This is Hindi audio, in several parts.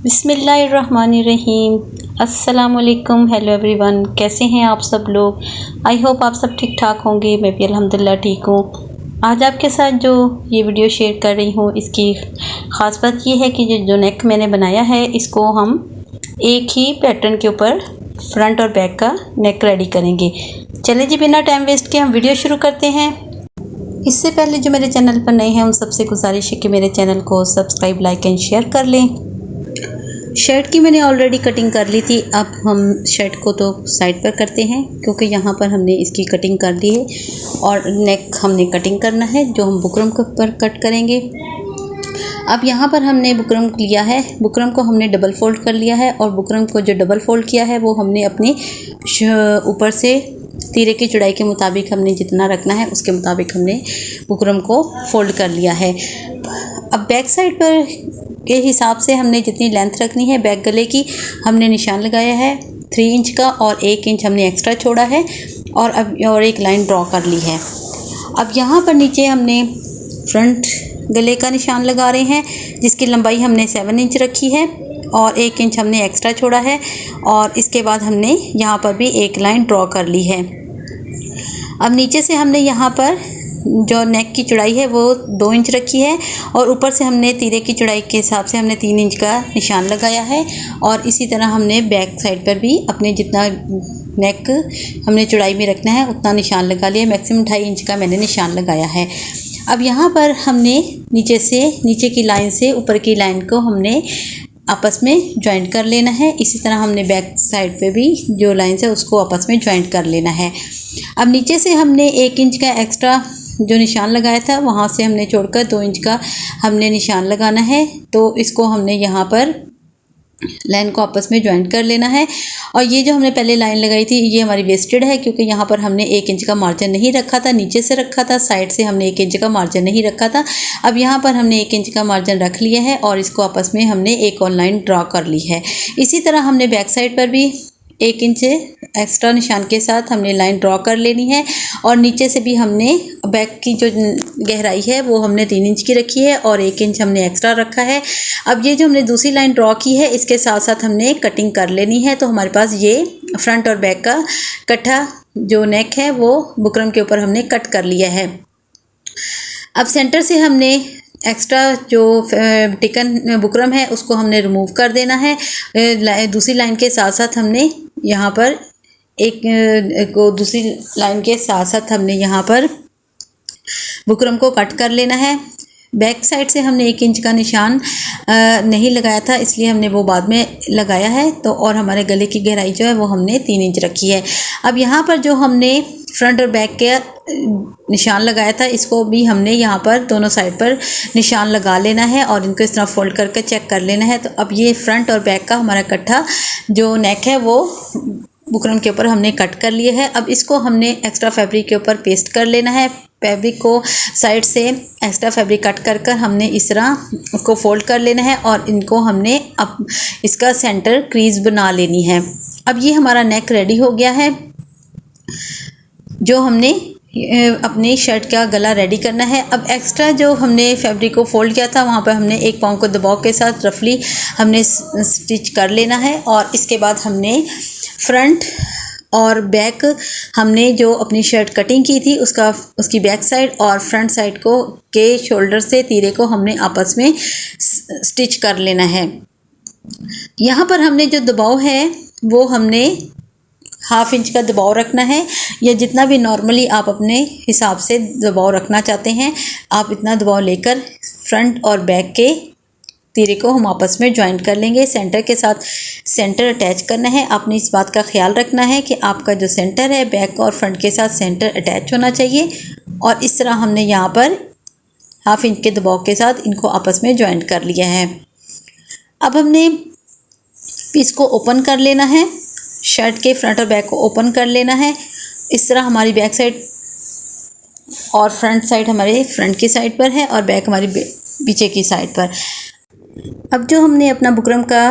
बिस्मिल्लाहिर्रहमानिर्रहीम। अस्सलामुअलैकुम। हेलो एवरीवन, कैसे हैं आप सब लोग। आई होप आप सब ठीक ठाक होंगे। मैं भी अल्हम्दुलिल्लाह ठीक हूँ। आज आपके साथ जो ये वीडियो शेयर कर रही हूँ, इसकी ख़ास बात ये है कि जो नेक मैंने बनाया है, इसको हम एक ही पैटर्न के ऊपर फ्रंट और बैक का नेक रेडी करेंगे। चलिए जी, बिना टाइम वेस्ट के हम वीडियो शुरू करते हैं। इससे पहले जो मेरे चैनल पर नए हैं, उन सबसे गुजारिश है कि मेरे चैनल को सब्सक्राइब, लाइक एंड शेयर कर लें। शर्ट की मैंने ऑलरेडी कटिंग कर ली थी। अब हम शर्ट को तो साइड पर करते हैं, क्योंकि यहाँ पर हमने इसकी कटिंग कर ली है और नेक हमने कटिंग करना है, जो हम बुकरम के ऊपर कट करेंगे। अब यहाँ पर हमने बुकरम लिया है, बुकरम को हमने डबल फोल्ड कर लिया है और बुकरम को जो डबल फोल्ड किया है वो हमने अपनी ऊपर से तीरे की चौड़ाई के मुताबिक हमने जितना रखना है उसके मुताबिक हमने बुकरम को फोल्ड कर लिया है। अब बैक साइड पर के हिसाब से हमने जितनी लेंथ रखनी है बैक गले की, हमने निशान लगाया है 3 इंच का और 1 इंच हमने एक्स्ट्रा छोड़ा है और एक लाइन ड्रॉ कर ली है। अब यहाँ पर नीचे हमने फ्रंट गले का निशान लगा रहे हैं, जिसकी लंबाई हमने 7 इंच रखी है और 1 इंच हमने एक्स्ट्रा छोड़ा है और इसके बाद हमने यहाँ पर भी एक लाइन ड्रॉ कर ली है। अब नीचे से हमने यहाँ पर जो नेक की चौड़ाई है वो 2 इंच रखी है और ऊपर से हमने तीरे की चौड़ाई के हिसाब से हमने 3 इंच का निशान लगाया है और इसी तरह हमने बैक साइड पर भी अपने जितना नेक हमने चौड़ाई में रखना है उतना निशान लगा लिया। मैक्सिमम 2.5 इंच का मैंने निशान लगाया है। अब यहाँ पर हमने नीचे की लाइन से ऊपर की लाइन को हमने आपस में जॉइंट कर लेना है। इसी तरह हमने बैक साइड पे भी जो लाइन है उसको आपस में जॉइंट कर लेना है। अब नीचे से हमने 1 इंच का एक्स्ट्रा जो निशान लगाया था वहाँ से हमने छोड़कर 2 इंच का हमने निशान लगाना है। तो इसको हमने यहाँ पर लाइन को आपस में जॉइंट कर लेना है। और ये जो हमने पहले लाइन लगाई थी ये हमारी वेस्टेड है, क्योंकि यहाँ पर हमने 1 इंच का मार्जिन नहीं रखा था, नीचे से रखा था, साइड से हमने 1 इंच का मार्जिन नहीं रखा था। अब यहाँ पर हमने 1 इंच का मार्जिन रख लिया है और इसको आपस में हमने एक और लाइन ड्रॉ कर ली है। इसी तरह हमने बैक साइड पर भी 1 इंच एक्स्ट्रा निशान के साथ हमने लाइन ड्रॉ कर लेनी है और नीचे से भी हमने बैक की जो गहराई है वो हमने 3 इंच की रखी है और 1 इंच हमने एक्स्ट्रा रखा है। अब ये जो हमने दूसरी लाइन ड्रॉ की है इसके साथ साथ हमने कटिंग कर लेनी है। तो हमारे पास ये फ्रंट और बैक का कट्ठा जो नेक है वो बुकरम के ऊपर हमने कट कर लिया है। अब सेंटर से हमने एक्स्ट्रा जो टिकन बुकरम है उसको हमने रिमूव कर देना है। दूसरी लाइन के साथ साथ हमने यहाँ पर दूसरी लाइन के साथ साथ हमने यहाँ पर बुकरम को कट कर लेना है। बैक साइड से हमने 1 इंच का निशान नहीं लगाया था, इसलिए हमने वो बाद में लगाया है। तो और हमारे गले की गहराई जो है वो हमने 3 इंच रखी है। अब यहाँ पर जो हमने फ्रंट और बैक के निशान लगाया था इसको भी हमने यहाँ पर दोनों साइड पर निशान लगा लेना है और इनको इस तरह फोल्ड करके चेक कर लेना है। तो अब ये फ्रंट और बैक का हमारा कट्ठा जो नेक है वो बुकरम के ऊपर हमने कट कर लिया है। अब इसको हमने एक्स्ट्रा फैब्रिक के ऊपर पेस्ट कर लेना है। फैब्रिक को साइड से एक्स्ट्रा फैब्रिक कट कर हमने इस तरह उसको फोल्ड कर लेना है और इनको हमने अब इसका सेंटर क्रीज बना लेनी है। अब ये हमारा नेक रेडी हो गया है। जो हमने अपनी शर्ट का गला रेडी करना है। अब एक्स्ट्रा जो हमने फैब्रिक को फोल्ड किया था वहाँ पर हमने एक पाँव को दबाव के साथ रफली हमने स्टिच कर लेना है और इसके बाद हमने फ्रंट और बैक हमने जो अपनी शर्ट कटिंग की थी उसकी बैक साइड और फ्रंट साइड को के शोल्डर से तीरे को हमने आपस में स्टिच कर लेना है। यहाँ पर हमने जो दबाव है वो हमने 1/2 इंच का दबाव रखना है, या जितना भी नॉर्मली आप अपने हिसाब से दबाव रखना चाहते हैं आप इतना दबाव लेकर फ्रंट और बैक के तीरे को हम आपस में जॉइंट कर लेंगे। सेंटर के साथ सेंटर अटैच करना है। आपने इस बात का ख्याल रखना है कि आपका जो सेंटर है बैक और फ्रंट के साथ सेंटर अटैच होना चाहिए और इस तरह हमने यहाँ पर 1/2 इंच के दबाव के साथ इनको आपस में जॉइंट कर लिया है। अब हमने इसको ओपन कर लेना है, शर्ट के फ्रंट और बैक को ओपन कर लेना है। इस तरह हमारी बैक साइड और फ्रंट साइड हमारे फ्रंट की साइड पर है और बैक हमारी पीछे की साइड पर। अब जो हमने अपना बुकरम का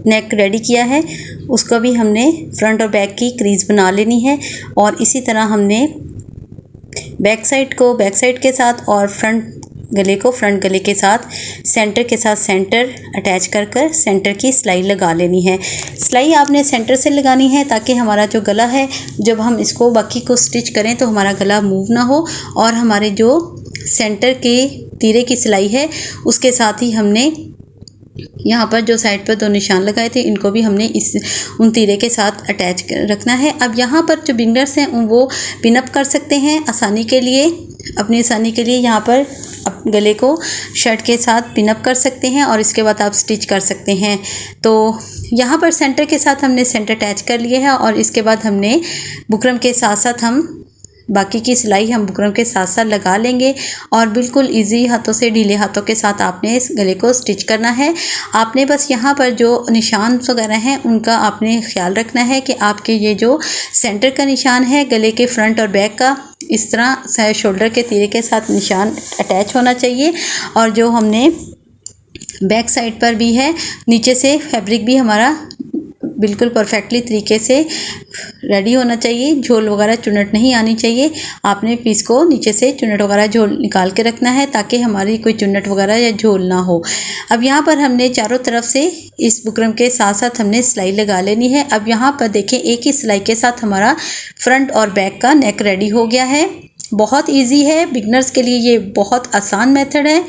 नेक रेडी किया है उसका भी हमने फ्रंट और बैक की क्रीज बना लेनी है और इसी तरह हमने बैक साइड को बैक साइड के साथ और फ्रंट गले को फ्रंट गले के साथ सेंटर के साथ सेंटर अटैच कर कर सेंटर की सिलाई लगा लेनी है। सिलाई आपने सेंटर से लगानी है ताकि हमारा जो गला है जब हम इसको बाकी को स्टिच करें तो हमारा गला मूव ना हो और हमारे जो सेंटर के तीरे की सिलाई है उसके साथ ही हमने यहाँ पर जो साइड पर 2 निशान लगाए थे इनको भी हमने उन तीरे के साथ अटैच रखना है। अब यहाँ पर जो बिगनर्स हैं वो पिनअप कर सकते हैं आसानी के लिए, अपनी आसानी के लिए यहाँ पर गले को शर्ट के साथ पिनअप कर सकते हैं और इसके बाद आप स्टिच कर सकते हैं। तो यहाँ पर सेंटर के साथ हमने सेंटर अटैच कर लिए है और इसके बाद हमने बुकरम के साथ साथ हम बाकी की सिलाई हम बुकरम के साथ साथ लगा लेंगे और बिल्कुल इजी हाथों से, ढीले हाथों के साथ आपने इस गले को स्टिच करना है। आपने बस यहाँ पर जो निशान वगैरह हैं उनका आपने ख्याल रखना है कि आपके ये जो सेंटर का निशान है गले के फ्रंट और बैक का इस तरह शोल्डर के तीरे के साथ निशान अटैच होना चाहिए और जो हमने बैक साइड पर भी है नीचे से फैब्रिक भी हमारा बिल्कुल परफेक्टली तरीके से रेडी होना चाहिए। झोल वगैरह चुनट नहीं आनी चाहिए। आपने पीस को नीचे से चुनट वगैरह झोल निकाल के रखना है ताकि हमारी कोई चुनट वगैरह या झोल ना हो। अब यहाँ पर हमने चारों तरफ से इस बुकरम के साथ साथ हमने सिलाई लगा लेनी है। अब यहाँ पर देखें एक ही सिलाई के साथ हमारा फ्रंट और बैक का नेक रेडी हो गया है। बहुत ईजी है, बिगनर्स के लिए ये बहुत आसान मेथड है,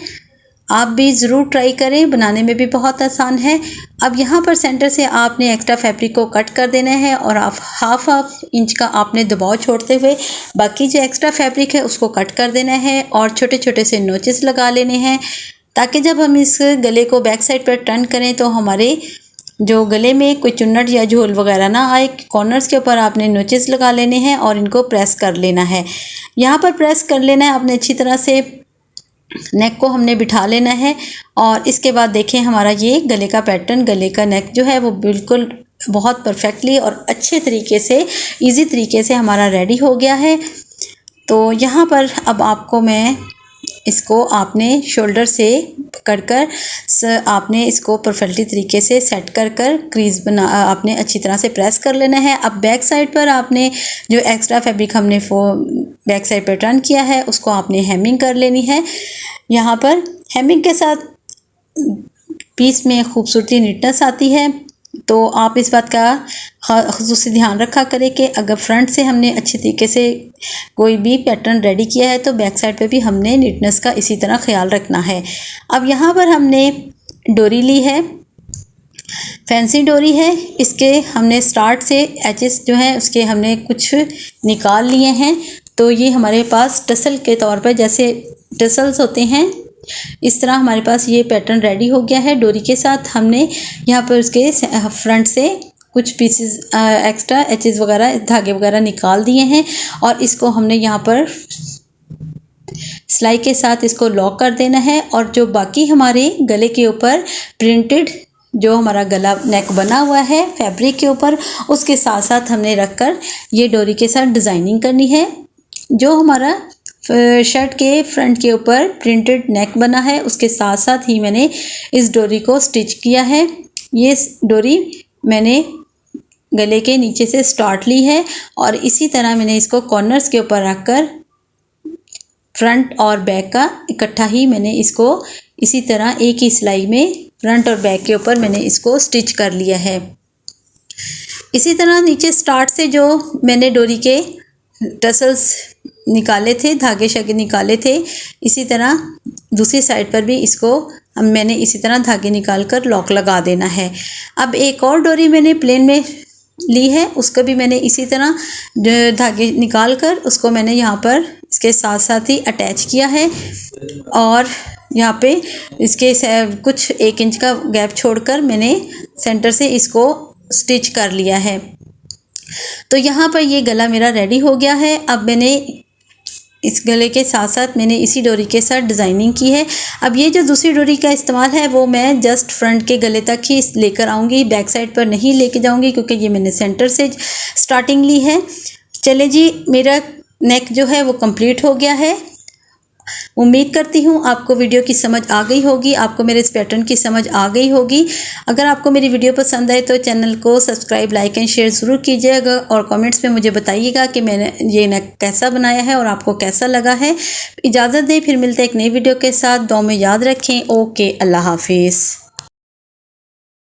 आप भी ज़रूर ट्राई करें, बनाने में भी बहुत आसान है। अब यहाँ पर सेंटर से आपने एक्स्ट्रा फैब्रिक को कट कर देना है और आप हाफ इंच का आपने दबाव छोड़ते हुए बाकी जो एक्स्ट्रा फैब्रिक है उसको कट कर देना है और छोटे छोटे से नोचेस लगा लेने हैं ताकि जब हम इस गले को बैक साइड पर टर्न करें तो हमारे जो गले में कोई चुन्नट या झोल वगैरह ना आए। कॉर्नर्स के ऊपर आपने नोचेस लगा लेने हैं और इनको प्रेस कर लेना है। यहाँ पर प्रेस कर लेना है आपने अच्छी तरह से, नेक को हमने बिठा लेना है और इसके बाद देखें हमारा ये गले का पैटर्न, गले का नेक जो है वो बिल्कुल बहुत परफेक्टली और अच्छे तरीके से, इजी तरीके से हमारा रेडी हो गया है। तो यहाँ पर अब आपको मैं इसको आपने शोल्डर से पकड़कर आपने इसको परफेक्टली तरीके से सेट कर क्रीज बना आपने अच्छी तरह से प्रेस कर लेना है। अब बैक साइड पर आपने जो एक्स्ट्रा फैब्रिक हमने बैक साइड पर टर्न किया है उसको आपने हेमिंग कर लेनी है। यहाँ पर हेमिंग के साथ पीस में खूबसूरती नीटनेस आती है, तो आप इस बात का ख़ुसूसी ध्यान रखा करें कि अगर फ्रंट से हमने अच्छे तरीके से कोई भी पैटर्न रेडी किया है तो बैक साइड पे भी हमने नीटनेस का इसी तरह ख्याल रखना है। अब यहाँ पर हमने डोरी ली है, फैंसी डोरी है, इसके हमने स्टार्ट से एजेस जो हैं उसके हमने कुछ निकाल लिए हैं। तो ये हमारे पास टसल के तौर पर, जैसे टसल्स होते हैं इस तरह हमारे पास ये पैटर्न रेडी हो गया है। डोरी के साथ हमने यहाँ पर उसके फ्रंट से कुछ पीसेस एक्स्ट्रा एचेस वगैरह, धागे वगैरह निकाल दिए हैं और इसको हमने यहाँ पर सिलाई के साथ इसको लॉक कर देना है। और जो बाकी हमारे गले के ऊपर प्रिंटेड जो हमारा गला नेक बना हुआ है फैब्रिक के ऊपर, उसके साथ साथ हमने रखकर ये डोरी के साथ डिज़ाइनिंग करनी है। जो हमारा शर्ट के फ्रंट के ऊपर प्रिंटेड नेक बना है उसके साथ साथ ही मैंने इस डोरी को स्टिच किया है। ये डोरी मैंने गले के नीचे से स्टार्ट ली है और इसी तरह मैंने इसको कॉर्नर्स के ऊपर रखकर फ्रंट और बैक का इकट्ठा ही मैंने इसको इसी तरह एक ही सिलाई में फ्रंट और बैक के ऊपर मैंने इसको स्टिच कर लिया है। इसी तरह नीचे स्टार्ट से जो मैंने डोरी के टसल्स निकाले थे, धागे शागे निकाले थे, इसी तरह दूसरी साइड पर भी इसको मैंने इसी तरह धागे निकाल कर लॉक लगा देना है। अब एक और डोरी मैंने प्लेन में ली है, उसको भी मैंने इसी तरह धागे निकाल कर उसको मैंने यहाँ पर इसके साथ साथ ही अटैच किया है और यहाँ पे इसके कुछ 1 इंच का गैप छोड़कर मैंने सेंटर से इसको स्टिच कर लिया है। तो यहाँ पर ये गला मेरा रेडी हो गया है। अब मैंने इस गले के साथ साथ मैंने इसी डोरी के साथ डिज़ाइनिंग की है। अब ये जो दूसरी डोरी का इस्तेमाल है वो मैं जस्ट फ्रंट के गले तक ही लेकर आऊँगी, बैक साइड पर नहीं लेके जाऊँगी क्योंकि ये मैंने सेंटर से स्टार्टिंग ली है। चले जी, मेरा नेक जो है वो कंप्लीट हो गया है। उम्मीद करती हूँ आपको वीडियो की समझ आ गई होगी, आपको मेरे इस पैटर्न की समझ आ गई होगी। अगर आपको मेरी वीडियो पसंद आए तो चैनल को सब्सक्राइब, लाइक एंड शेयर ज़रूर कीजिएगा और कमेंट्स में मुझे बताइएगा कि मैंने ये नेक कैसा बनाया है और आपको कैसा लगा है। इजाज़त दें, फिर मिलते हैं एक नई वीडियो के साथ। दुआ में याद रखें। ओके, अल्लाह हाफिज़।